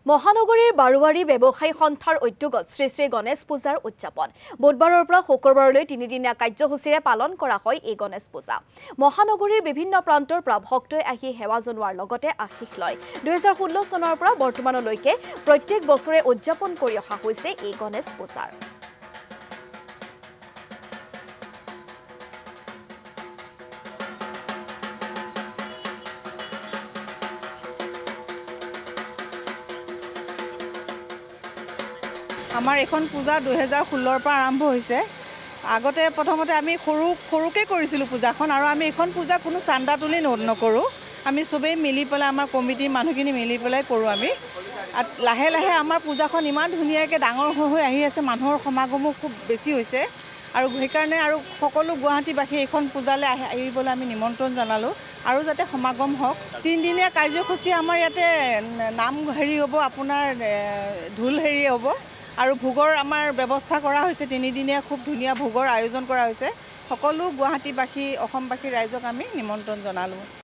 মহানগৰীৰ বাৰুৱাৰী ব্যৱসায়ী সন্থাৰ উদ্যোগত শ্ৰী শ্ৰী গণেশ পূজাৰ উদযাপন বুধবাৰৰ পৰা শুক্ৰবাৰলৈ 3 দিনীয়া কাৰ্যসূচীৰে পালন কৰা হয় এই গণেশ পূজা মহানগৰীৰ বিভিন্ন প্ৰান্তৰ পৰা ভক্তই আহি সেৱা জনোৱাৰ লগতে আশীষ লয় 2016 চনৰ পৰা বৰ্তমানলৈকে প্ৰত্যেক বছৰে উদযাপন কৰি অহা হৈছে এই গণেশ পূজাৰ আমাৰ এখন পূজা 2016 পৰা আৰম্ভ হৈছে আগতে প্ৰথমতে আমি সৰুকে কৰিছিলো পূজাখন আৰু আমি এখন পূজা কোনো চান্দা তুলি নকৰো আমি সবেই মিলি পেলাই আমাৰ কমিটিৰ মানুহখিনি মিলি পেলাই কৰো আমি লাহে লাহে আমাৰ পূজাখন ইমান ধুনীয়াকৈ ডাঙৰ হৈ আহি আছে মানুহৰ সমাগমো খুব বেছি হৈছে আৰু সেইকাৰণে আৰু সকলো গুৱাহাটীবাসী এখন পূজালৈ আহিবলৈ আমি নিমন্ত্ৰণ জনালো আৰু যাতে সমাগম হওক 3 দিনীয়া কাৰ্যসূচী আমাৰ ইয়াতে নাম হ'ব আপোনাৰ ঢোল হ'ব আৰু ভোগৰ আমাৰ ব্যৱস্থা কৰা হৈছে 3 দিনীয়া খুব ধুনীয়া ভোগৰ আয়োজন কৰা হৈছে সকলো গুৱাহাটীবাসী অসমবাসী ৰাইজক আমি নিমন্ত্ৰণ জনালো